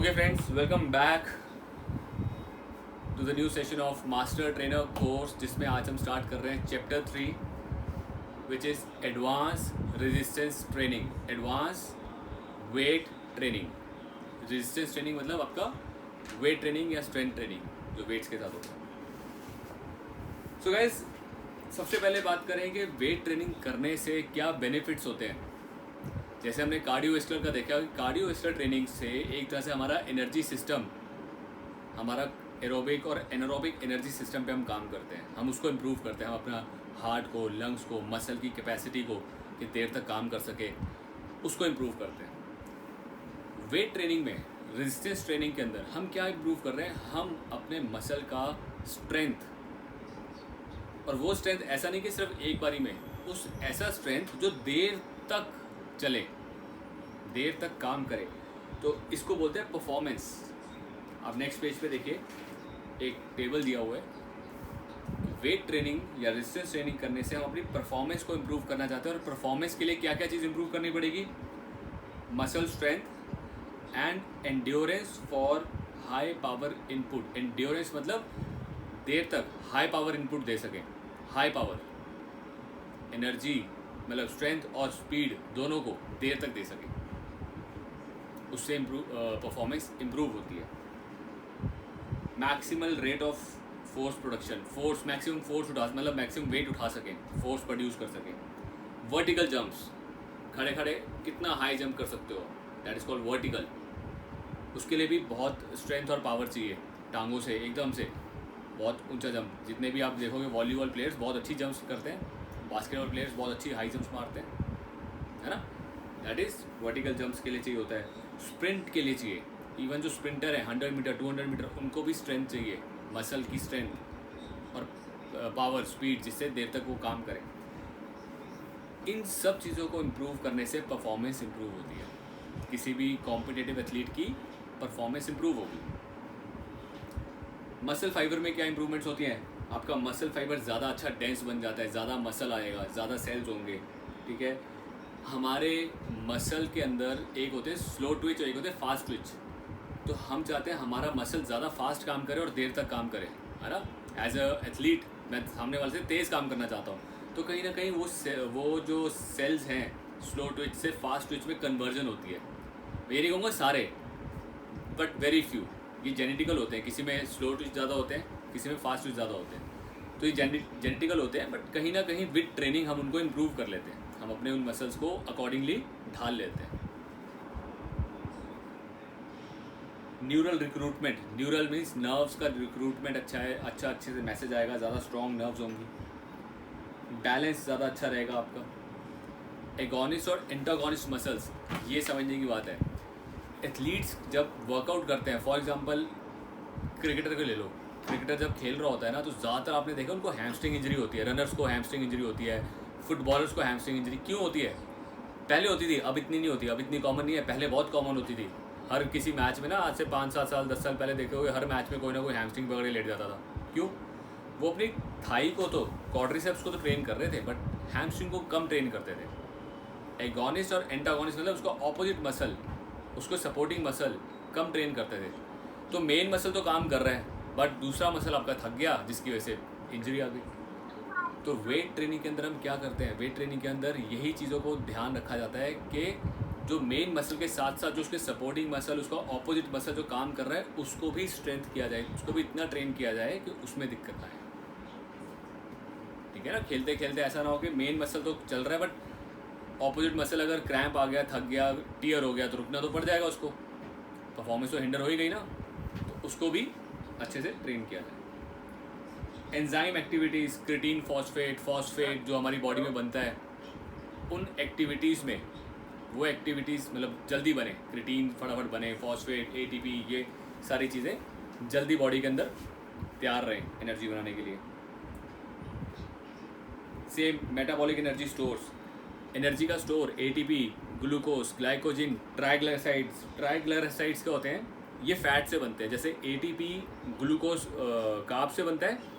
Okay friends, welcome back to the new session of master trainer course, जिसमें आज हम start कर रहे हैं chapter 3 which is advance resistance training. Advance weight training. Resistance training मतलब आपका वेट ट्रेनिंग या स्ट्रेंथ ट्रेनिंग जो वेट्स के साथ होता है। सो गाइस, सबसे पहले बात करें कि वेट ट्रेनिंग करने से क्या बेनिफिट्स होते हैं। जैसे हमने कार्डियोवैस्कुलर का देखा कि कार्डियोवैस्कुलर ट्रेनिंग से एक तरह से हमारा एनर्जी सिस्टम, हमारा एरोबिक और एनारोबिक एनर्जी सिस्टम पे हम काम करते हैं, हम उसको इम्प्रूव करते हैं। हम अपना हार्ट को, लंग्स को, मसल की कैपेसिटी को कि देर तक काम कर सके, उसको इम्प्रूव करते हैं। वेट ट्रेनिंग में, रेजिस्टेंस ट्रेनिंग के अंदर हम क्या इम्प्रूव कर रहे हैं, हम अपने मसल का स्ट्रेंथ, और वो स्ट्रेंथ ऐसा नहीं कि सिर्फ एक बारी में, उस ऐसा स्ट्रेंथ जो देर तक चले, देर तक काम करे, तो इसको बोलते हैं परफॉर्मेंस। आप नेक्स्ट पेज पे देखिए, एक टेबल दिया हुआ है। वेट ट्रेनिंग या रेजिस्टेंस ट्रेनिंग करने से हम अपनी परफॉर्मेंस को इम्प्रूव करना चाहते हैं, और परफॉर्मेंस के लिए क्या क्या चीज़ इम्प्रूव करनी पड़ेगी। Muscle strength and endurance for high power input. Endurance मतलब देर तक हाई पावर इनपुट दे सकें, हाई पावर एनर्जी मतलब स्ट्रेंथ और स्पीड दोनों को देर तक दे सकें, उससे परफॉर्मेंस इम्प्रूव होती है। Maximal rate of force production, force maximum force उठा, मतलब मैक्सिमम वेट उठा सकें, फोर्स प्रोड्यूस कर सकें। वर्टिकल जंप्स, खड़े खड़े कितना हाई जंप कर सकते हो, दैट इज़ कॉल्ड वर्टिकल। उसके लिए भी बहुत स्ट्रेंथ और पावर चाहिए, टांगों से एकदम से बहुत ऊंचा जंप। जितने भी आप देखोगे वॉलीबॉल प्लेयर्स बहुत अच्छी जंप्स करते हैं, बास्केटबॉल प्लेयर्स बहुत अच्छी हाई जंप्स मारते हैं, है ना। दैट इज़ वर्टिकल जंप्स के लिए चाहिए होता है। स्प्रिंट के लिए चाहिए, इवन जो स्प्रिंटर है 100 मीटर 200 मीटर, उनको भी स्ट्रेंथ चाहिए, मसल की स्ट्रेंथ और पावर, स्पीड, जिससे देर तक वो काम करें। इन सब चीज़ों को इम्प्रूव करने से परफॉर्मेंस इम्प्रूव होती है। किसी भी कॉम्पिटिटिव एथलीट की परफॉर्मेंस इम्प्रूव होगी। मसल फाइबर में क्या इंप्रूवमेंट्स होती हैं, आपका मसल फाइबर ज़्यादा अच्छा डेंस बन जाता है, ज़्यादा मसल आएगा, ज़्यादा सेल्स होंगे, ठीक है। हमारे मसल के अंदर एक होते हैं स्लो ट्विच और एक होते हैं फास्ट ट्विच। तो हम चाहते हैं हमारा मसल ज़्यादा फास्ट काम करे और देर तक काम करे, है ना। एज अ एथलीट मैं सामने वाले से तेज़ काम करना चाहता हूँ, तो कहीं ना कहीं वो जो सेल्स हैं स्लो ट्विच से फास्ट ट्विच में कन्वर्जन होती है। मैं ये नहीं कहूँगा सारे, बट वेरी फ्यू, ये जेनेटिकल होते हैं। किसी में स्लो ट्विच ज़्यादा होते हैं, किसी में फास्ट ट्विच ज़्यादा होते हैं, तो ये जेनेटिकल होते हैं। बट कहीं ना कहीं विद ट्रेनिंग हम उनको इम्प्रूव कर लेते हैं, हम अपने उन मसल्स को अकॉर्डिंगली ढाल लेते हैं। Neural recruitment, neural means nerves का रिक्रूटमेंट अच्छा है, अच्छे से मैसेज आएगा, ज़्यादा स्ट्रॉन्ग नर्व्स होंगी, बैलेंस ज़्यादा अच्छा रहेगा आपका। एगोनिस्ट और एंटागोनिस्ट मसल्स, ये समझने की बात है। एथलीट्स जब वर्कआउट करते हैं, फॉर एग्जांपल क्रिकेटर को ले लो, क्रिकेटर जब खेल रहा होता है ना, तो ज़्यादातर आपने देखा उनको हैमस्ट्रिंग इंजरी होती है, रनर्स को हैमस्ट्रिंग इंजरी होती है, फुटबॉलर्स को हैमस्ट्रिंग इंजरी क्यों होती है। पहले होती थी, अब इतनी नहीं होती, अब इतनी कॉमन नहीं है, पहले बहुत कॉमन होती थी। हर किसी मैच में ना, आज से 5-7 साल 10 साल पहले देखे हुए, हर मैच में कोई ना कोई हैमस्ट्रिंग पकड़ के लेट जाता था। क्यों? वो अपनी थाई को तो, क्वाड्रिसेप्स को तो ट्रेन कर रहे थे, बट हैमस्ट्रिंग को कम ट्रेन करते थे। एगोनिस्ट और एंटागोनिस्ट मतलब उसको ऑपोजिट मसल, उसको सपोर्टिंग मसल कम ट्रेन करते थे। तो मेन मसल तो काम कर रहा है, बट दूसरा मसल आपका थक गया, जिसकी वजह से इंजरी आ गई। तो वेट ट्रेनिंग के अंदर हम क्या करते हैं, वेट ट्रेनिंग के अंदर यही चीज़ों को ध्यान रखा जाता है कि जो मेन मसल के साथ साथ जो उसके सपोर्टिंग मसल, उसका ऑपोजिट मसल जो काम कर रहा है, उसको भी स्ट्रेंथ किया जाए, उसको भी इतना ट्रेन किया जाए कि उसमें दिक्कत ना आए, ठीक है ना। खेलते खेलते ऐसा ना हो कि मेन मसल तो चल रहा है, बट ऑपोजिट मसल अगर क्रैम्प आ गया, थक गया, टीयर हो गया, तो रुकना तो पड़ जाएगा उसको, परफॉर्मेंस तो हिंडर हो ही गई ना। तो उसको भी अच्छे से ट्रेन किया जाए। एंजाइम एक्टिविटीज़, क्रिटीन फॉस्फेट जो हमारी बॉडी में बनता है, उन एक्टिविटीज़ में, वो एक्टिविटीज़ मतलब जल्दी बने, क्रिटीन फटाफट बने, फॉस्फेट, एटीपी, ये सारी चीज़ें जल्दी बॉडी के अंदर तैयार रहें एनर्जी बनाने के लिए। Same metabolic energy stores, energy का store, ATP, glucose, glycogen, triglycerides. Triglycerides क्या होते हैं, ये फैट से बनते हैं। जैसे एटीपी ग्लूकोज कार्ब से बनता है,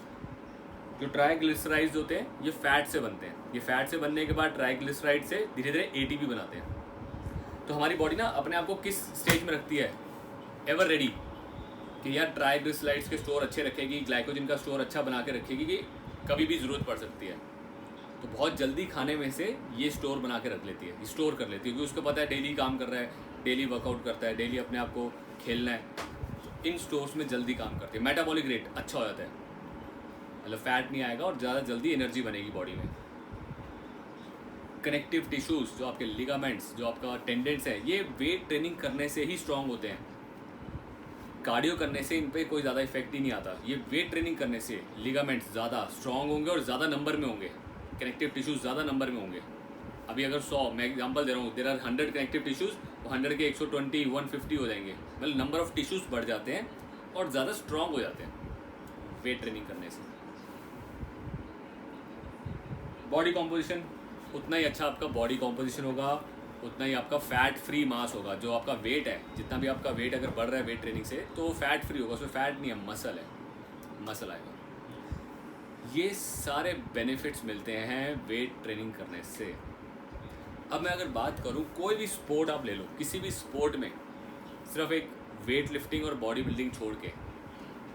जो ट्राइग्लिसराइड्स होते हैं ये फैट से बनते हैं। ये फैट से बनने के बाद ट्राइग्लिसराइड से धीरे धीरे एटीपी बनाते हैं। तो हमारी बॉडी ना अपने आप को किस स्टेज में रखती है, एवर रेडी कि यार ट्राइग्लिसराइड्स के स्टोर अच्छे रखेगी, ग्लाइकोजन का स्टोर अच्छा बना के रखेगी कि कभी भी ज़रूरत पड़ सकती है। तो बहुत जल्दी खाने में से ये स्टोर बना के रख लेती है, स्टोर कर लेती है, क्योंकि उसको पता है डेली काम कर रहा है, डेली वर्कआउट करता है, डेली अपने आप को खेलना है, तो इन स्टोर्स में जल्दी काम करती है, मेटाबॉलिक रेट अच्छा हो जाता है, मतलब फैट नहीं आएगा और ज़्यादा जल्दी एनर्जी बनेगी बॉडी में। कनेक्टिव टिश्यूज़, जो आपके लिगामेंट्स, जो आपका टेंडेंट्स है, ये वेट ट्रेनिंग करने से ही स्ट्रांग होते हैं। कार्डियो करने से इन पे कोई ज़्यादा इफेक्ट ही नहीं आता। ये वेट ट्रेनिंग करने से लिगामेंट्स ज़्यादा स्ट्रांग होंगे और ज़्यादा नंबर में होंगे, कनेक्टिव टिश्यूज़ ज़्यादा नंबर में होंगे। अभी अगर 100, मैं एग्जांपल दे रहा हूँ, देयर आर 100 कनेक्टिव टिश्यूज़, तो 100 के 120, 150 हो जाएंगे, मतलब नंबर ऑफ टिश्यूज़ बढ़ जाते हैं और ज़्यादा स्ट्रांग हो जाते हैं वेट ट्रेनिंग करने से। बॉडी कॉम्पोजिशन, उतना ही अच्छा आपका बॉडी कॉम्पोजिशन होगा, उतना ही आपका फैट फ्री मास होगा। जो आपका वेट है, जितना भी आपका वेट अगर बढ़ रहा है वेट ट्रेनिंग से, तो फैट फ्री होगा, उसमें फैट नहीं है, मसल है, मसल आएगा। ये सारे बेनिफिट्स मिलते हैं वेट ट्रेनिंग करने से। अब मैं अगर बात करूँ, कोई भी स्पोर्ट आप ले लो, किसी भी स्पोर्ट में सिर्फ एक वेट लिफ्टिंग और बॉडी बिल्डिंग छोड़ के,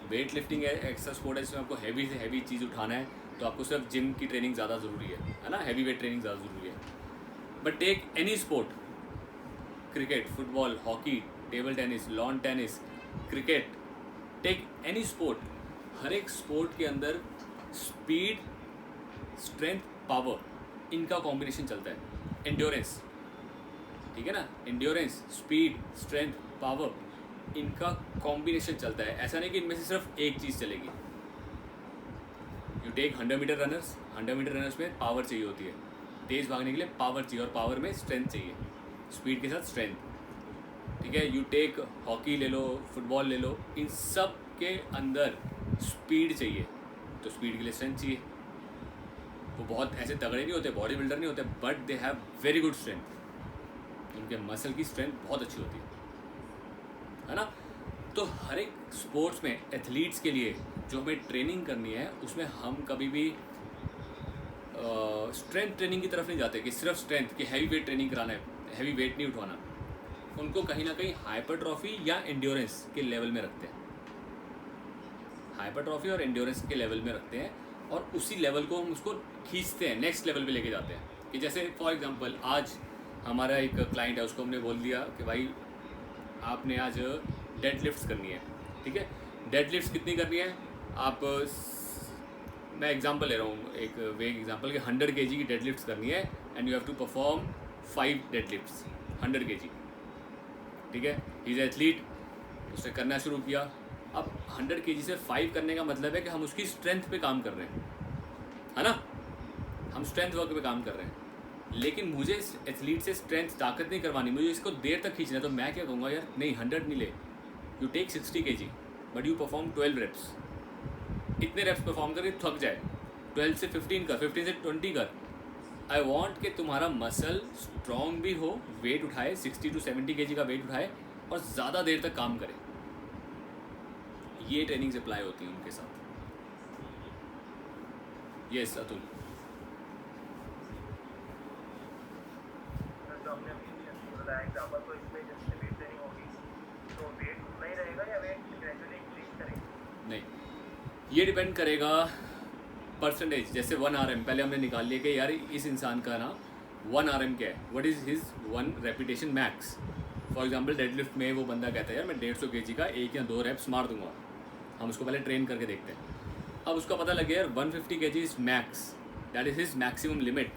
वेट लिफ्टिंग है ऐसा स्पोर्ट है जिसमें आपको हैवी से हैवी चीज़ उठाना है, तो आपको सिर्फ जिम की ट्रेनिंग ज़्यादा ज़रूरी है ना, हैवी वेट ट्रेनिंग ज़्यादा ज़रूरी है। But take any sport, cricket, football, hockey, table tennis, lawn tennis, cricket, take any sport, हर एक स्पोर्ट के अंदर स्पीड, स्ट्रेंथ, पावर, इनका कॉम्बिनेशन चलता है। एंड्योरेंस, ठीक है ना, एंड्योरेंस, स्पीड, स्ट्रेंथ, पावर, इनका कॉम्बिनेशन चलता है। ऐसा नहीं कि इनमें से सिर्फ एक चीज़ चलेगी। You take 100 metre runners, 100 metre runners में पावर चाहिए होती है, तेज़ भागने के लिए पावर चाहिए, और पावर में स्ट्रेंथ चाहिए, स्पीड के साथ स्ट्रेंथ, ठीक है। यू टेक हॉकी ले लो, फुटबॉल ले लो, इन सब के अंदर स्पीड चाहिए, तो स्पीड के लिए स्ट्रेंथ चाहिए। वो बहुत ऐसे तगड़े नहीं होते, बॉडी बिल्डर नहीं होते, but they have very good strength, उनके मसल की स्ट्रेंथ बहुत अच्छी होती है ना। तो हर एक स्पोर्ट्स में एथलीट्स के लिए जो हमें ट्रेनिंग करनी है, उसमें हम कभी भी स्ट्रेंथ ट्रेनिंग की तरफ नहीं जाते कि सिर्फ स्ट्रेंथ की हैवी वेट ट्रेनिंग कराना है, हैवी वेट नहीं उठवाना। उनको कहीं ना कहीं हाइपरट्रॉफी या एंड्योरेंस के लेवल में रखते हैं, हाइपरट्रॉफी और एंड्योरेंस के लेवल में रखते हैं, और उसी लेवल को हम उसको खींचते हैं, नेक्स्ट लेवल पे लेके जाते हैं। कि जैसे फॉर एग्जांपल, आज हमारा एक क्लाइंट है, उसको हमने बोल दिया कि भाई आपने आज डेड लिफ्ट्स करनी है, ठीक है। डेड लिफ्ट्स कितनी करनी है आप, मैं एग्जांपल ले रहा हूँ, एक वेग एग्जांपल, कि 100 kg की डेड लिफ्ट्स करनी है, and you have to perform 5 dead lifts 100 kg, ठीक है। ही इज़ एथलीट, उसने करना शुरू किया। अब 100 kg से 5 करने का मतलब है कि हम उसकी स्ट्रेंथ पे काम कर रहे हैं, है ना, हम स्ट्रेंथ वर्क पे काम कर रहे हैं। लेकिन मुझे इस एथलीट से स्ट्रेंथ ताकत नहीं करवानी, मुझे इसको देर तक खींचना है, तो मैं क्या कहूँगा, यार नहीं 100 नहीं ले, you take 60 kg, but you perform 12 reps. इतने रेप्स परफॉर्म करके थक जाए, 12 से 15 कर, 15 से 20 कर। आई वॉन्ट कि तुम्हारा मसल स्ट्रॉन्ग भी हो, वेट उठाए, 60 to 70 kg का वेट उठाए, और ज़्यादा देर तक काम करे। ये ट्रेनिंग अप्लाई होती है उनके साथ। यस अतुल। जो हमने अभी बताया एग्जाम्पल, तो इसमें जैसे वेट ट्रेनिंग होगी, तो वेट उतना ही रहेगा या वेट ग्रेजुअली इंक्रीज करेंगे? नहीं, ये डिपेंड करेगा परसेंटेज। जैसे 1 RM पहले हमने निकाल लिया कि यार इस इंसान का ना 1 RM क्या है, what is his 1 repetition max. For example deadlift में वो बंदा कहता है यार मैं 150 kg का 1 या 2 रेप्स मार दूंगा, हम उसको पहले ट्रेन करके देखते हैं। अब उसका पता लग गया यार 150 kg is max, that is his maximum limit.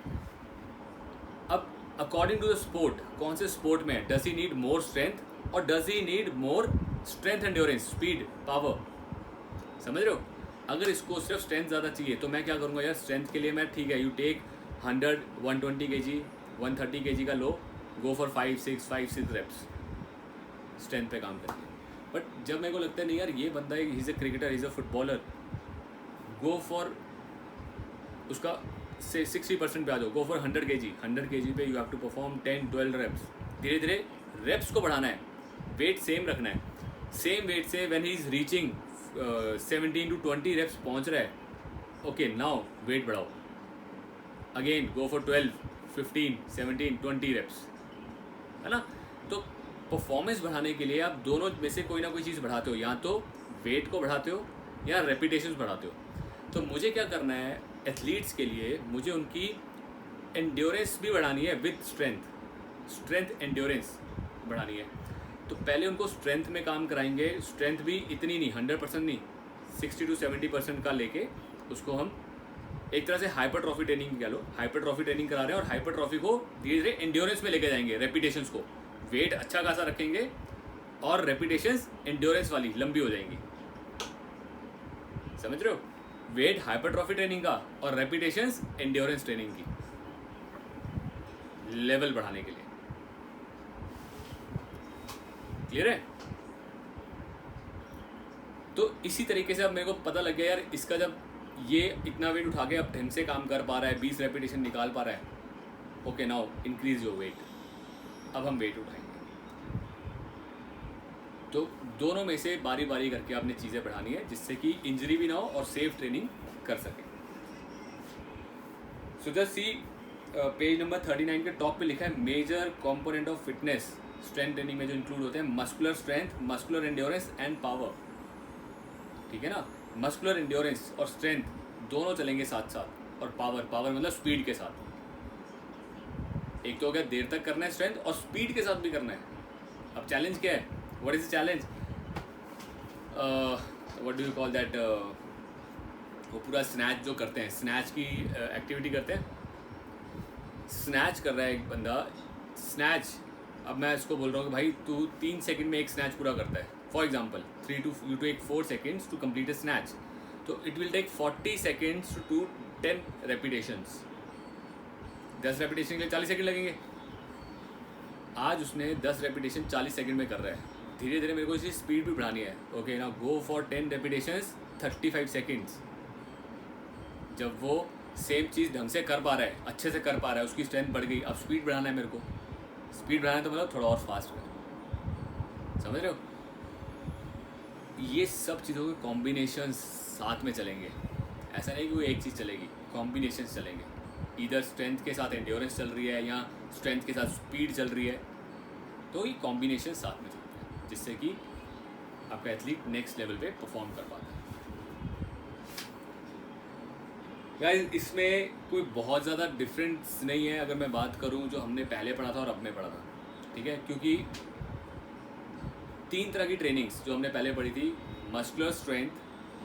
अब अकॉर्डिंग टू द स्पोर्ट, कौन से स्पोर्ट में does he need more strength और does he need more strength, endurance, speed, power, समझ रहे हो। अगर इसको सिर्फ स्ट्रेंथ ज़्यादा चाहिए तो मैं क्या करूँगा यार, स्ट्रेंथ के लिए मैं ठीक है, यू टेक 100, 120 kg, 130 kg का लो, गो फॉर 5-6 रेप्स स्ट्रेंथ पे काम करके। बट जब मेरे को लगता है नहीं यार ये बंदा he is a cricketer, is a footballer, go for उसका से 60% पे आ जाओ, गो फॉर 100 kg। 100 kg पे you have to perform 10-12 reps. धीरे धीरे रेप्स को बढ़ाना है, वेट सेम रखना है, सेम वेट से when he is reaching 17 to 20 reps पहुंच रहा है, ओके नाउ वेट बढ़ाओ, अगेन गो फॉर 12, 15, 17, 20 रेप्स, है ना। तो परफॉर्मेंस बढ़ाने के लिए आप दोनों में से कोई ना कोई चीज़ बढ़ाते हो, या तो वेट को बढ़ाते हो या रेपिटेशंस बढ़ाते हो। तो मुझे क्या करना है एथलीट्स के लिए, मुझे उनकी एंड्योरेंस भी बढ़ानी है विद स्ट्रेंथ एंड्योरेंस बढ़ानी है। तो पहले उनको स्ट्रेंथ में काम कराएंगे, स्ट्रेंथ भी इतनी नहीं, 100% नहीं, 60 to 70% का लेके उसको हम एक तरह से हाइपरट्रॉफी ट्रेनिंग कह लो, हाइपरट्रॉफी ट्रेनिंग करा रहे हैं, और हाइपरट्रॉफी को धीरे धीरे एंड्योरेंस में लेके जाएंगे, रेपिटेशंस को वेट अच्छा खासा रखेंगे और रेपिटेशंस एंड्योरेंस वाली लंबी हो जाएंगी। समझ रहे हो? वेट हाइपरट्रॉफी ट्रेनिंग का और रेपिटेशंस एंड्योरेंस ट्रेनिंग की, लेवल बढ़ाने के लिए। क्लियर है? तो इसी तरीके से अब मेरे को पता लग गया यार, इसका जब ये इतना वेट उठा के अब ढंग से काम कर पा रहा है, 20 रेपिटेशन निकाल पा रहा है, okay now increase your weight. अब हम वेट उठाएंगे। तो दोनों में से बारी बारी करके आपने चीज़ें बढ़ानी है जिससे कि इंजरी भी ना हो और सेफ ट्रेनिंग कर सके। So just see page number 39 के टॉप पे लिखा है major component of fitness strength training में जो इंक्लूड होते हैं muscular strength, muscular endurance and power. ठीक है ना? मस्कुलर एंड्योरेंस और स्ट्रेंथ दोनों चलेंगे साथ साथ, और पावर मतलब स्पीड के साथ। एक तो हो गया देर तक करना है स्ट्रेंथ, और स्पीड के साथ भी करना है। अब चैलेंज क्या है? What is the challenge? What do you call that? वो पूरा स्नैच जो करते हैं, स्नैच की एक्टिविटी करते हैं, स्नैच कर रहा है एक बंदा, स्नैच। अब मैं इसको बोल रहा हूँ कि भाई तू 3 सेकंड में एक स्नैच पूरा करता है, for example you take 4 seconds to complete a snatch, तो it will take 40 seconds to do 10 repetitions। 10 repetition के लिए 40 सेकंड लगेंगे। आज उसने 10 रेपिटेशन 40 सेकंड में कर रहा है। धीरे धीरे मेरे को इसकी स्पीड भी बढ़ानी है। ओके ना, गो फॉर 10 रेपिटेशंस 35 सेकंड्स। जब वो सेम चीज़ ढंग से कर पा रहा है, अच्छे से कर पा रहा है, उसकी स्ट्रेंथ बढ़ गई। अब स्पीड बढ़ाना है मेरे को, स्पीड बढ़ाना है तो मतलब थोड़ा और फास्ट कर। समझ रहे हो? ये सब चीज़ों के कॉम्बिनेशन साथ में चलेंगे। ऐसा नहीं कि वो एक चीज़ चलेगी, कॉम्बिनेशन चलेंगे। इधर स्ट्रेंथ के साथ एंड्योरेंस चल रही है या स्ट्रेंथ के साथ स्पीड चल रही है, तो ये कॉम्बिनेशन साथ में चलते हैं जिससे कि आपका एथलीट नेक्स्ट लेवल पे परफॉर्म कर पाता है। गाइस, इसमें कोई बहुत ज़्यादा डिफरेंस नहीं है अगर मैं बात करूं जो हमने पहले पढ़ा था और अब में पढ़ा था। ठीक है? क्योंकि 3 तरह की ट्रेनिंग्स जो हमने पहले पढ़ी थी, muscular strength,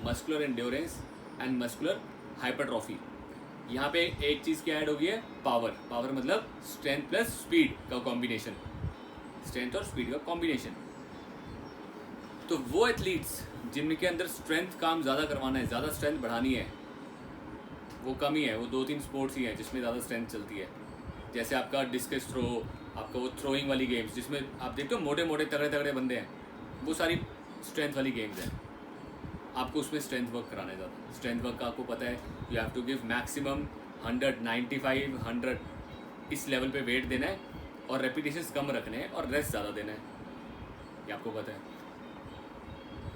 muscular endurance and muscular hypertrophy. यहाँ पे एक चीज़ क्या ऐड हो गई है? पावर मतलब स्ट्रेंथ प्लस स्पीड का कॉम्बिनेशन, स्ट्रेंथ और स्पीड का कॉम्बिनेशन। तो वो एथलीट्स जिनके अंदर स्ट्रेंथ काम ज़्यादा करवाना है, ज़्यादा स्ट्रेंथ बढ़ानी है, वो कम ही है। वो 2-3 स्पोर्ट्स ही हैं जिसमें ज़्यादा स्ट्रेंथ चलती है। जैसे आपका डिस्कस थ्रो, आपका वो थ्रोइंग वाली गेम्स जिसमें आप देखते हो मोटे मोटे तगड़े तगड़े बंदे हैं, वो सारी स्ट्रेंथ वाली गेम्स हैं। आपको उसमें स्ट्रेंथ वर्क कराना है ज़्यादा। स्ट्रेंथ वर्क का आपको पता है, you have to give maximum 100, 95, 100 इस लेवल पे वेट देना है, और रेपिटेशंस कम रखने हैं और रेस्ट ज़्यादा देना है। ये आपको पता है।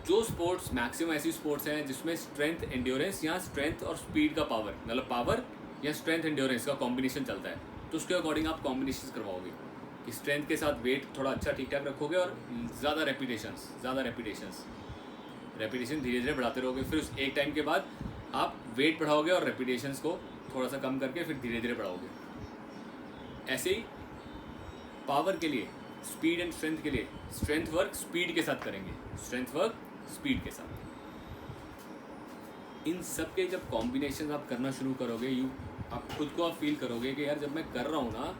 जो स्पोर्ट्स मैक्सिमम ऐसी स्पोर्ट्स हैं जिसमें स्ट्रेंथ एंड्योरेंस या स्ट्रेंथ और स्पीड का पावर, मतलब पावर या स्ट्रेंथ एंड्योरेंस का कॉम्बिनेशन चलता है, तो उसके अकॉर्डिंग आप कॉम्बिनेशन करवाओगे कि स्ट्रेंथ के साथ वेट थोड़ा अच्छा ठीक ठाक रखोगे और ज़्यादा रेपिटेशन धीरे धीरे बढ़ाते रहोगे। फिर उस एक टाइम के बाद आप वेट बढ़ाओगे और रेपिटेशंस को थोड़ा सा कम करके फिर धीरे धीरे बढ़ाओगे। ऐसे ही पावर के लिए, स्पीड एंड स्ट्रेंथ के लिए, स्ट्रेंथ वर्क स्पीड के साथ करेंगे, स्ट्रेंथ वर्क स्पीड के साथ। इन सब के जब कॉम्बिनेशन आप करना शुरू करोगे, आप खुद को आप फील करोगे कि यार जब मैं कर रहा हूँ ना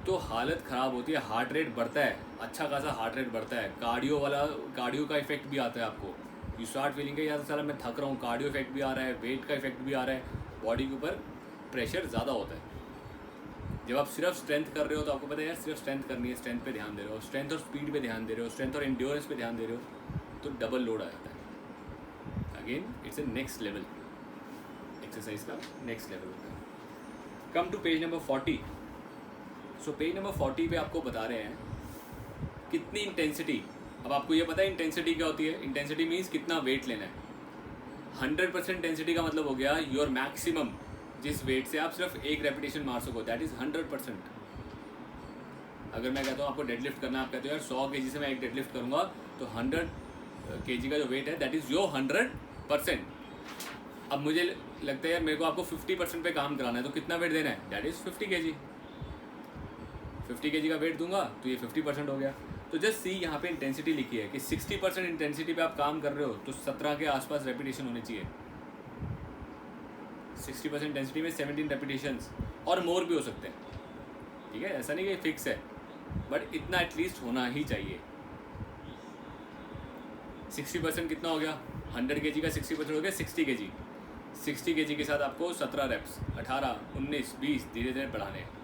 तो हालत ख़राब होती है, हार्ट रेट बढ़ता है, अच्छा खासा हार्ट रेट बढ़ता है, कार्डियो का इफेक्ट भी आता है आपको। यू स्टार्ट फीलिंग यार साला मैं थक रहा हूँ, कार्डियो इफेक्ट भी आ रहा है, वेट का इफेक्ट भी आ रहा है, बॉडी के ऊपर प्रेशर ज़्यादा होता है। जब आप सिर्फ स्ट्रेंथ कर रहे हो तो आपको पता है यार सिर्फ स्ट्रेंथ करनी है, स्ट्रेंथ पे ध्यान दे रहे हो, स्ट्रेंथ और स्पीड पे ध्यान दे रहे हो, स्ट्रेंथ और एंड्योरेंस पे ध्यान दे रहे हो, तो डबल लोड आ जाता है। Again it's a next level, exercise का नेक्स्ट लेवल होता है। Come to page number 40। So page number 40 पे आपको बता रहे हैं कितनी इंटेंसिटी। अब आपको ये पता है इंटेंसिटी क्या होती है? इंटेंसिटी मीन्स कितना वेट लेना है। 100% इंटेंसिटी का मतलब हो गया योर मैक्सिमम, जिस वेट से आप सिर्फ एक रेपिटेशन मार सको, दैट इज 100%। अगर मैं कहता हूँ आपको डेडलिफ्ट करना है, आप कहते हो यार 100 kg से मैं एक डेडलिफ्ट करूँगा, तो 100 kg का जो वेट है दैट इज़ योर 100%। अब मुझे लगता है यार मेरे को आपको 50% पे काम कराना है, तो कितना वेट देना है, दैट इज़ 50 kg। 50 kg का वेट दूंगा तो ये 50% हो गया। तो जस्ट सी यहाँ पे इंटेंसिटी लिखी है कि 60% इंटेंसिटी पे आप काम कर रहे हो तो 17 के आसपास रेपिटेशन होने चाहिए। 60% इंटेंसिटी में 17 रेपिटेशंस और मोर भी हो सकते हैं, ठीक है, ऐसा नहीं कि फिक्स है, बट इतना एटलीस्ट होना ही चाहिए। 60% कितना हो गया, 100 kg का 60% हो गया 60 kg। 60 kg के साथ आपको 17 रेप्स, 18, 19, 20 धीरे धीरे बढ़ाने हैं।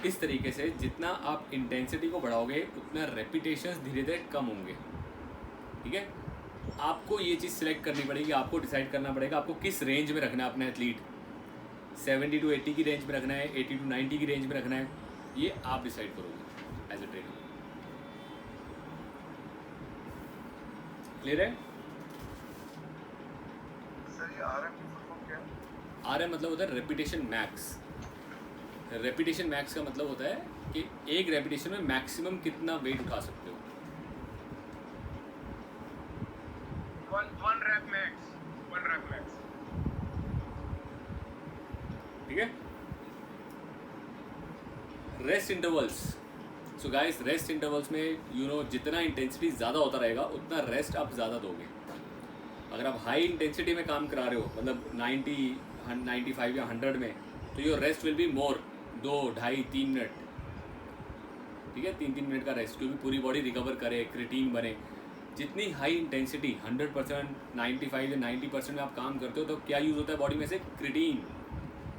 इस तरीके से जितना आप इंटेंसिटी को बढ़ाओगे उतना रेपिटेशंस धीरे धीरे कम होंगे, ठीक है। आपको ये चीज़ सिलेक्ट करनी पड़ेगी, आपको डिसाइड करना पड़ेगा आपको किस रेंज में रखना है अपने एथलीट। 70 to 80 की रेंज में रखना है, 80 to 90 की रेंज में रखना है, ये आप डिसाइड करोगे एज ए ट्रेनर। क्लियर है? सर ये आरएम की फुल फॉर्म क्या है? आरएम मतलब होता है रेपिटेशन मैक्स। रेपिटेशन मैक्स का मतलब होता है कि एक रेपिटेशन में मैक्सिमम कितना वेट उठा सकते हो। One rep max. ठीक है। Rest intervals, so guys rest intervals में जितना इंटेंसिटी ज़्यादा होता रहेगा उतना रेस्ट आप ज़्यादा दोगे। अगर आप हाई इंटेंसिटी में काम करा रहे हो मतलब 90, 95 या 100 में, तो your rest will be more 2, 2.5, 3 minute, ठीक है, 3 मिनट का रेस्ट, क्योंकि पूरी बॉडी रिकवर करे, क्रिटीन बने। जितनी हाई इंटेंसिटी 100%, 95 या 90% में आप काम करते हो तो क्या यूज़ होता है बॉडी में से,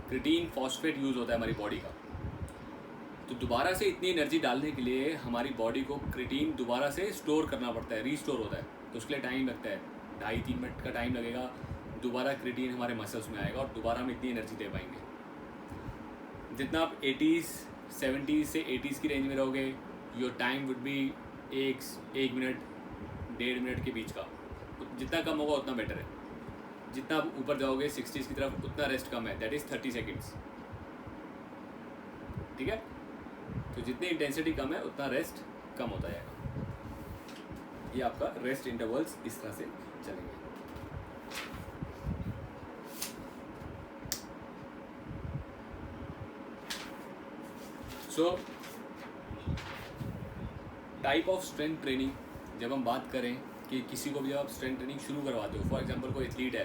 क्रिटीन फॉस्फेट यूज़ होता है हमारी बॉडी का। तो दोबारा से इतनी एनर्जी डालने के लिए हमारी बॉडी को क्रिटीन दोबारा से स्टोर करना पड़ता है, रीस्टोर होता है, तो उसके लिए टाइम लगता है, 2.5-3 मिनट का टाइम लगेगा। दोबारा क्रिटीन हमारे मसल्स में आएगा और दोबारा हम इतनी एनर्जी दे पाएंगे। जितना आप 80s, 70s से 80s की रेंज में रहोगे, your time would be 1 minute, 1.5 minute के बीच का। जितना कम होगा उतना बेटर है। जितना आप ऊपर जाओगे 60s की तरफ उतना रेस्ट कम है, दैट इज़ 30 सेकेंड्स, ठीक है। तो जितनी इंटेंसिटी कम है उतना रेस्ट कम होता जाएगा। ये आपका रेस्ट इंटरवल्स इस तरह से चलेंगे। So type of strength training, जब हम बात करें कि किसी को भी जब आप स्ट्रेंथ ट्रेनिंग शुरू करवाते हो, फॉर एग्जांपल कोई एथलीट है,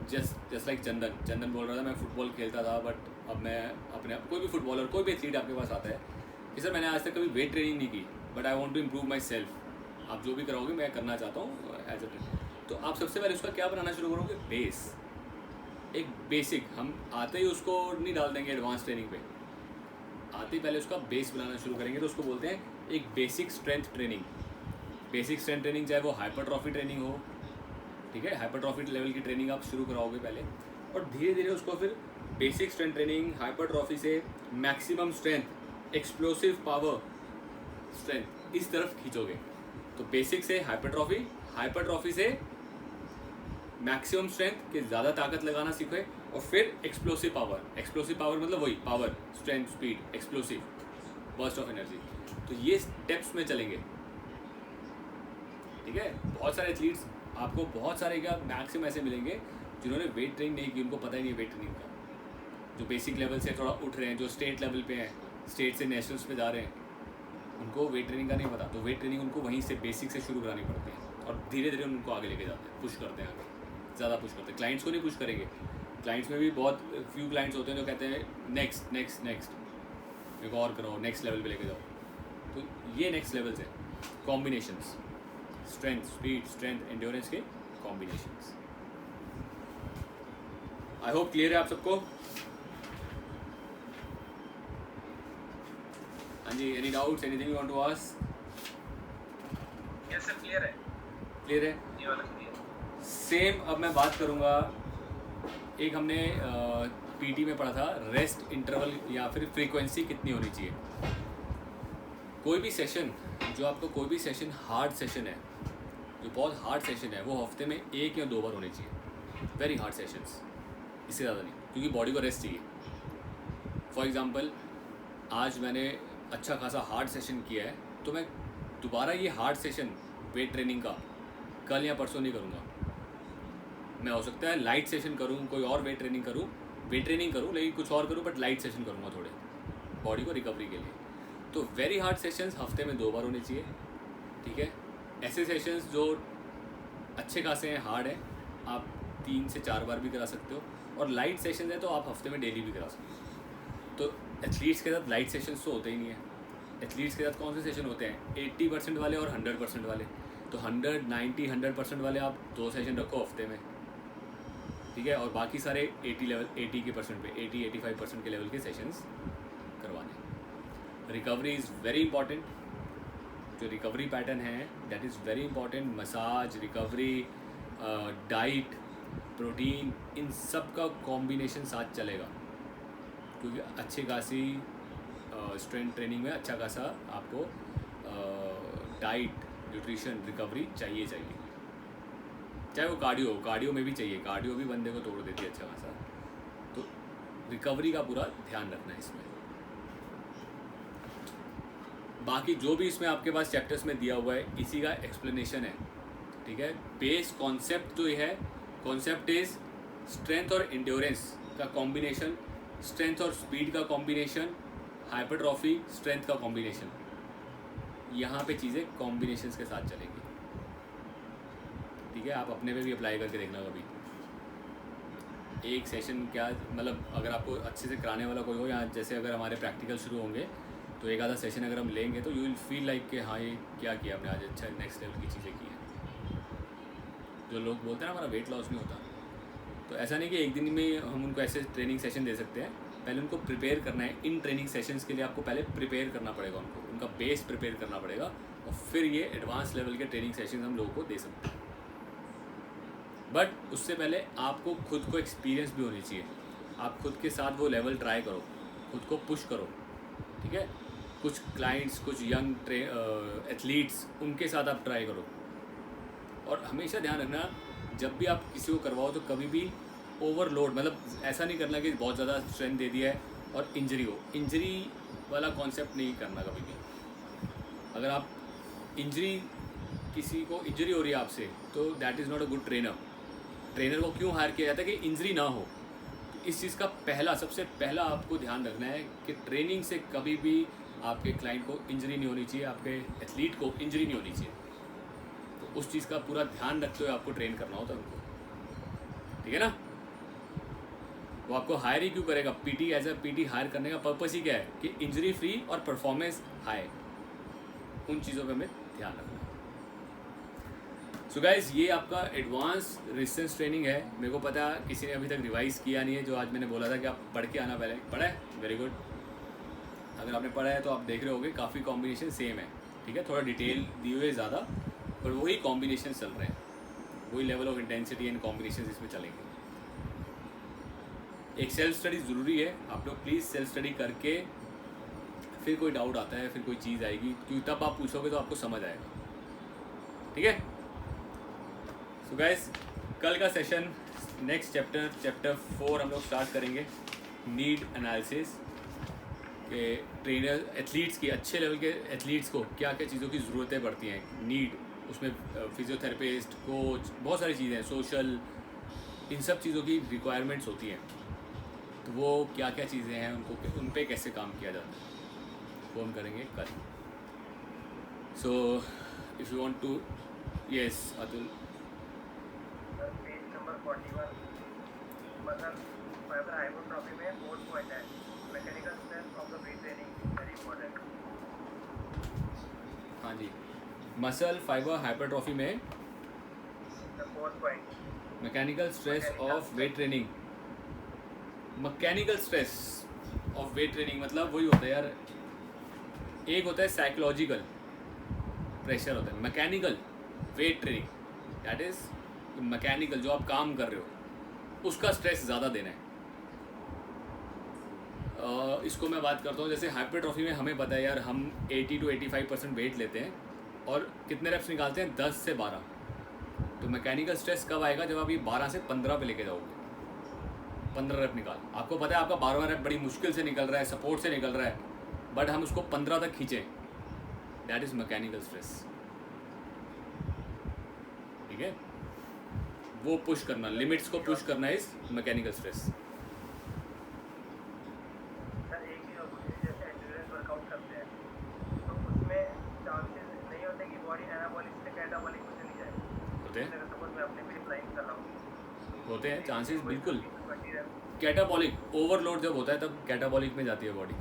जस्ट लाइक चंदन बोल रहा था मैं फुटबॉल खेलता था बट अब मैं अपने कोई भी फुटबॉलर, कोई भी एथलीट आपके पास आता है कि सर मैंने आज तक कभी वेट ट्रेनिंग नहीं की but I want to improve myself, आप जो भी कराओगे मैं करना चाहता हूँ एज ए ट्रेनर। तो आप सबसे पहले उसका क्या बनाना शुरू करोगे, बेस, एक बेसिक। हम आते ही उसको नहीं डाल देंगे एडवांस ट्रेनिंग पे, आते ही पहले उसका बेस बनाना शुरू करेंगे, तो उसको बोलते हैं एक basic strength training. Basic strength training चाहे वो हाइपरट्रॉफी ट्रेनिंग हो, ठीक है, हाइपरट्रॉफी लेवल की ट्रेनिंग आप शुरू कराओगे पहले, और धीरे धीरे उसको फिर बेसिक स्ट्रेंथ ट्रेनिंग, हाइपरट्रॉफी से maximum strength, explosive power strength, इस तरफ खींचोगे। तो बेसिक से हाइपरट्रॉफी, हाइपरट्रॉफी से मैक्सिमम स्ट्रेंथ के ज़्यादा ताकत लगाना सीखे, और फिर एक्सप्लोसिव पावर। एक्सप्लोसिव पावर मतलब वही power, strength, speed, explosive, burst of energy. तो ये स्टेप्स में चलेंगे, ठीक है। बहुत सारे एथलीट्स आपको, बहुत सारे क्या मैक्सिमम ऐसे मिलेंगे जिन्होंने वेट ट्रेनिंग नहीं की, उनको पता ही नहीं है वेट ट्रेनिंग का, जो बेसिक लेवल से थोड़ा उठ रहे हैं, जो स्टेट लेवल पे हैं, स्टेट से नेशनल्स पे जा रहे हैं, उनको वेट ट्रेनिंग का नहीं पता। तो वेट ट्रेनिंग उनको वहीं से बेसिक से शुरू करानी पड़ती है और धीरे धीरे उनको आगे लेके जाते हैं, पुश करते हैं आगे, ज़्यादा पुश करते हैं। क्लाइंट्स को नहीं पुश करेंगे, क्लाइंट्स में भी बहुत फ्यू क्लाइंट्स होते हैं जो कहते हैं नेक्स्ट नेक्स्ट नेक्स्ट, मेरे को और करो, नेक्स्ट लेवल पे लेके जाओ। तो ये नेक्स्ट लेवल्स है, combinations, strength, speed, strength, endurance के कॉम्बिनेशंस। आई होप क्लियर है आप सबको। हाँ जी, any doubts, anything you want to ask? Yes sir, clear है, क्लियर है, ये वाला क्लियर। सेम अब मैं बात करूँगा, एक हमने पीटी में पढ़ा था रेस्ट इंटरवल या फिर फ्रीक्वेंसी कितनी होनी चाहिए। कोई भी सेशन, जो आपका कोई भी सेशन हार्ड सेशन है, जो बहुत हार्ड सेशन है, वो हफ्ते में 1 या 2 बार होने चाहिए, वेरी हार्ड सेशंस, इससे ज़्यादा नहीं, क्योंकि बॉडी को रेस्ट चाहिए। फॉर एग्जांपल आज मैंने अच्छा खासा हार्ड सेशन किया है, तो मैं दोबारा ये हार्ड सेशन वेट ट्रेनिंग का कल या परसों नहीं करूँगा। मैं हो सकता है लाइट सेशन करूँ, कोई और वेट ट्रेनिंग करूँ, लेकिन कुछ और करूँ, बट लाइट सेशन करूँगा थोड़े बॉडी को रिकवरी के लिए। तो वेरी हार्ड सेशंस हफ्ते में 2 बार होने चाहिए, ठीक है। ऐसे सेशंस जो अच्छे खासे हैं, हार्ड है, आप 3 से 4 बार भी करा सकते हो, और लाइट सेशन है तो आप हफ्ते में डेली भी करा सकते हो। तो एथलीट्स के साथ लाइट सेशंस तो होते ही नहीं है। एथलीट्स के साथ कौन से सेशन होते हैं? 80% वाले और 100% वाले। तो 100, 90, 100% वाले आप 2 सेशन रखो हफ्ते में, ठीक है, और बाकी सारे 80 के परसेंट पे 80-85% के लेवल के सेशंस करवाने। Recovery is very important. जो रिकवरी पैटर्न है that is very important. Massage, recovery, diet, protein, इन सब का कॉम्बिनेशन साथ चलेगा, क्योंकि अच्छी खासी स्ट्रेंथ ट्रेनिंग में अच्छा खासा आपको डाइट, न्यूट्रिशन, रिकवरी चाहिए। चाहे वो कार्डियो में भी चाहिए, कार्डियो भी बंदे को तोड़ देती है अच्छा खासा। तो रिकवरी का पूरा ध्यान रखना है इसमें। बाकी जो भी इसमें आपके पास चैप्टर्स में दिया हुआ है, इसी का एक्सप्लेनेशन है, ठीक है। बेस कॉन्सेप्ट जो है, कॉन्सेप्ट इज स्ट्रेंथ और इंड्योरेंस का कॉम्बिनेशन, स्ट्रेंथ और स्पीड का कॉम्बिनेशन, हाइपरट्रॉफी, स्ट्रेंथ का कॉम्बिनेशन। यहाँ पे चीज़ें कॉम्बिनेशंस के साथ चलेंगी, ठीक है। आप अपने पे भी अप्लाई करके देखना कभी। एक सेशन क्या मतलब, अगर आपको अच्छे से कराने वाला कोई हो, या जैसे अगर हमारे प्रैक्टिकल शुरू होंगे तो एक आधा सेशन अगर हम लेंगे तो यू विल फील लाइक कि हाँ, ये क्या किया हमने आज, अच्छा नेक्स्ट लेवल की चीज़ें की हैं। जो लोग बोलते हैं ना हमारा वेट लॉस नहीं होता, तो ऐसा नहीं कि एक दिन में हम उनको ऐसे ट्रेनिंग सेशन दे सकते हैं। पहले उनको प्रिपेयर करना है। इन ट्रेनिंग सेशंस के लिए आपको पहले प्रिपेयर करना पड़ेगा, उनका बेस प्रिपेयर करना पड़ेगा, और फिर ये एडवांस लेवल के ट्रेनिंग सेशन हम लोगों को दे सकते हैं। बट उससे पहले आपको खुद को एक्सपीरियंस भी होनी चाहिए। आप खुद के साथ वो लेवल ट्राई करो, खुद को पुश करो, ठीक है। कुछ क्लाइंट्स, कुछ यंग एथलीट्स, उनके साथ आप ट्राई करो। और हमेशा ध्यान रखना, जब भी आप किसी को करवाओ तो कभी भी ओवरलोड, मतलब ऐसा नहीं करना कि बहुत ज़्यादा स्ट्रेंथ दे दिया है और इंजरी हो। इंजरी वाला कॉन्सेप्ट नहीं करना कभी भी। अगर आप किसी को इंजरी हो रही है आपसे, तो that is not a good trainer. Trainer को क्यों हायर किया जाता है? कि इंजरी ना हो। तो इस चीज़ का सबसे पहला आपको ध्यान रखना है कि ट्रेनिंग से कभी भी आपके क्लाइंट को इंजरी नहीं होनी चाहिए, आपके एथलीट को इंजरी नहीं होनी चाहिए। तो उस चीज़ का पूरा ध्यान रखते हुए आपको ट्रेन करना होता है उनको, ठीक है ना। वो आपको हायर ही क्यों करेगा? PT as a PT hire करने का पर्पस ही क्या है? कि इंजरी फ्री और परफॉर्मेंस हाई, उन चीज़ों पे हमें ध्यान रखना है। सो गाइज, ये आपका एडवांस रेजिस्टेंस ट्रेनिंग है। मेरे को पता किसी ने अभी तक रिवाइज़ किया नहीं है, जो आज मैंने बोला था कि आप पढ़ के आना। पहले पढ़ा है? Very good. अगर आपने पढ़ा है तो आप देख रहे होगे काफ़ी कॉम्बिनेशन सेम है, ठीक है। थोड़ा डिटेल दिए हुए ज़्यादा, पर वही कॉम्बिनेशन चल रहे हैं, वही level of intensity and combination इसमें चलेंगे। एक सेल्फ स्टडी ज़रूरी है। आप लोग प्लीज़ सेल्फ स्टडी करके, फिर कोई डाउट आता है, फिर कोई चीज़ आएगी, क्योंकि तब आप पूछोगे तो आपको समझ आएगा, ठीक है। सो गाइस, कल का सेशन नेक्स्ट चैप्टर 4 हम लोग स्टार्ट करेंगे। नीड एनालिसिस के ट्रेनर एथलीट्स की, अच्छे लेवल के एथलीट्स को क्या क्या चीज़ों की ज़रूरतें पड़ती हैं। नीड, उसमें फिजियोथेरेपिस्ट, कोच, बहुत सारी चीज़ें हैं, सोशल, इन सब चीज़ों की रिक्वायरमेंट्स होती हैं। तो वो क्या क्या चीज़ें हैं, उन पे कैसे काम किया जाता है, वो हम करेंगे कल। So if you want to, yes Atul. Page number 41, muscle fibre hypertrophy में 4th पॉइंट है, mechanical strength of the weight training, very important. हाँ जी, मसल फाइबर हाइपरट्रॉफी में the 4th point, mechanical stress of weight training. Mechanical stress of weight training मतलब वही होता है यार, एक होता है साइकोलॉजिकल प्रेशर, होता है mechanical weight training, that is mechanical, जो आप काम कर रहे हो उसका स्ट्रेस ज़्यादा देना है। इसको मैं बात करता हूँ, जैसे हाइपरट्रॉफी में हमें पता है यार, हम 80 to 85% वेट लेते हैं और कितने रेप्स निकालते हैं? 10 से 12। तो मैकेनिकल स्ट्रेस कब आएगा? जब आप ये 12 से 15 पे लेके जाओगे। 15 रेप निकाल, आपको पता है आपका 12वां रेप बड़ी मुश्किल से निकल रहा है, सपोर्ट से निकल रहा है, बट हम उसको 15 तक खींचें, दैट इज़ मैकेनिकल स्ट्रेस। ठीक है, वो पुश करना, लिमिट्स को पुश करना इज मैकेनिकल स्ट्रेस। सर एक चीज़ और पूछिए, जैसे एंड्योरेंस वर्कआउट करते हैं तो उसमें चांसेस नहीं होते कि बॉडी एनाबॉलिक से कैटाबॉलिक में चली जाए? होते हैं, जैसे सपोज मैं अपने भी फ्लाइंग कर रहा हूँ, होते हैं चांसेस बिल्कुल। 20 रन, कैटाबॉलिक ओवरलोड जब होता है तब कैटाबॉलिक में जाती है बॉडी,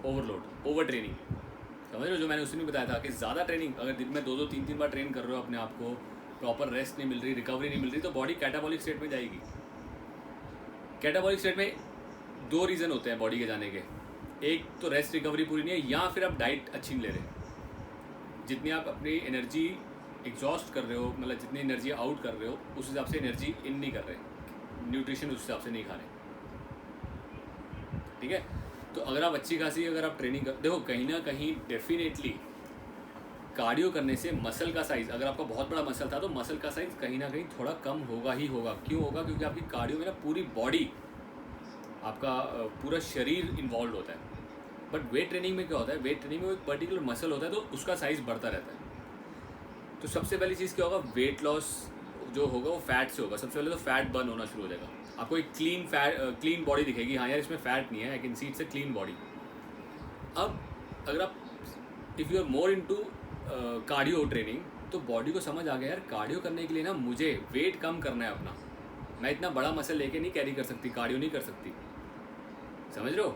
ओवरलोड, ओवर ट्रेनिंग, समझ रहे हो? जो मैंने उस दिन बताया था कि ज़्यादा ट्रेनिंग, अगर दिन में 2-2 3-3 बार ट्रेन कर रहे हो अपने आप को, प्रॉपर रेस्ट नहीं मिल रही, रिकवरी नहीं मिल रही, तो बॉडी कैटाबॉलिक स्टेट में जाएगी। कैटाबॉलिक स्टेट में 2 रीज़न होते हैं बॉडी के जाने के, एक तो रेस्ट रिकवरी पूरी नहीं है, या फिर आप डाइट अच्छी नहीं ले रहे, जितनी आप अपनी एनर्जी एग्जॉस्ट कर रहे हो, मतलब जितनी एनर्जी आउट कर रहे हो उस हिसाब से एनर्जी इन नहीं कर रहे, न्यूट्रिशन उस हिसाब से नहीं खा रहे। ठीक है, तो अगर आप अच्छी खासी अगर आप ट्रेनिंग कर, देखो कहीं ना कहीं डेफिनेटली कार्डियो करने से मसल का साइज़, अगर आपका बहुत बड़ा मसल था तो मसल का साइज़ कहीं ना कहीं थोड़ा कम होगा ही होगा। क्यों होगा? क्योंकि आपकी कार्डियो में ना पूरी बॉडी, आपका पूरा शरीर इन्वॉल्व होता है। बट वेट ट्रेनिंग में क्या होता है, वेट ट्रेनिंग में एक पर्टिकुलर मसल होता है तो उसका साइज़ बढ़ता रहता है। तो सबसे पहली चीज़ क्या होगा, वेट लॉस जो होगा वो फैट से होगा। सबसे पहले तो फैट बर्न होना शुरू हो जाएगा, आपको एक क्लीन बॉडी दिखेगी, हाँ यार इसमें फैट नहीं है, I can see it's a clean body. अब अगर आप if you are more into cardio training, तो बॉडी को समझ आ गया यार कार्डियो करने के लिए ना मुझे वेट कम करना है अपना, मैं इतना बड़ा मसल लेके नहीं कैरी कर सकती, कार्डियो नहीं कर सकती, समझ रहे हो?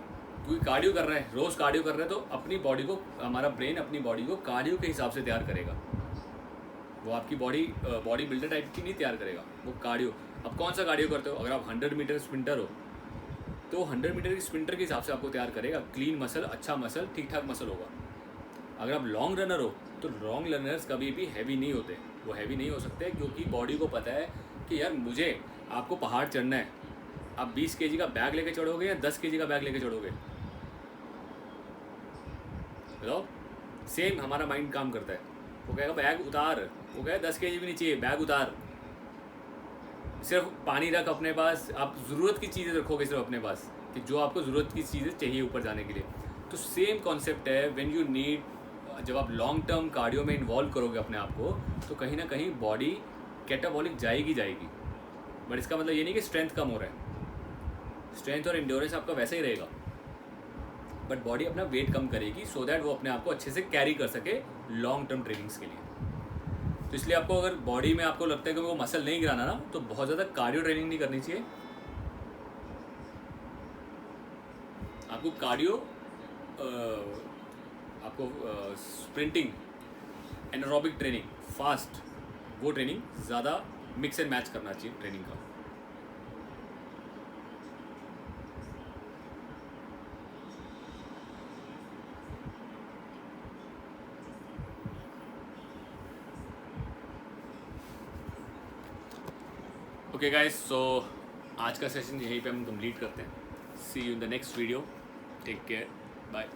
क्योंकि कार्डियो कर रहे हैं, रोज़ कार्डियो कर रहे हैं, तो अपनी बॉडी को, हमारा ब्रेन अपनी बॉडी को कार्डियो के हिसाब से तैयार करेगा, वो आपकी बॉडी बिल्डर टाइप की नहीं तैयार करेगा, वो कार्डियो। अब कौन सा कार्डियो करते हो? अगर आप 100 मीटर स्प्रिंटर हो तो 100 मीटर की स्प्रिंटर के हिसाब से आपको तैयार करेगा, क्लीन मसल, अच्छा मसल, ठीक ठाक मसल होगा। अगर आप लॉन्ग रनर हो तो लॉन्ग रनर्स कभी भी हैवी नहीं होते, वो हैवी नहीं हो सकते क्योंकि बॉडी को पता है कि यार मुझे, आपको पहाड़ चढ़ना है, आप 20 kg का बैग लेके चढ़ोगे या 10 kg का बैग लेके चढ़ोगे? बताओ। सेम हमारा माइंड काम करता है, वो कहेगा बैग उतार, वो कहेगा 10 kg भी नहीं चाहिए, बैग उतार, सिर्फ पानी रख अपने पास, आप ज़रूरत की चीज़ें रखोगे सिर्फ अपने पास, कि जो आपको ज़रूरत की चीज़ें चाहिए ऊपर जाने के लिए। तो सेम कॉन्सेप्ट है व्हेन यू नीड, जब आप लॉन्ग टर्म कार्डियो में इन्वॉल्व करोगे अपने आप को, तो कहीं ना कहीं बॉडी कैटाबॉलिक जाएगी। बट इसका मतलब ये नहीं कि स्ट्रेंथ कम हो रहा है, स्ट्रेंथ और एंड्योरेंस आपका वैसा ही रहेगा, बट बॉडी अपना वेट कम करेगी सो दैट वो अपने आप को अच्छे से कैरी कर सके लॉन्ग टर्म ट्रेनिंग्स के लिए। तो इसलिए आपको अगर बॉडी में आपको लगता है कि वो मसल नहीं गिराना ना, तो बहुत ज़्यादा कार्डियो ट्रेनिंग नहीं करनी चाहिए। आपको कार्डियो, आपको स्प्रिंटिंग, एनारोबिक ट्रेनिंग, फास्ट, वो ट्रेनिंग ज़्यादा मिक्स एंड मैच करना चाहिए ट्रेनिंग का। ओके गाइस, सो आज का सेशन यहीं पे हम कंप्लीट करते हैं। See you in the next video, take care, bye.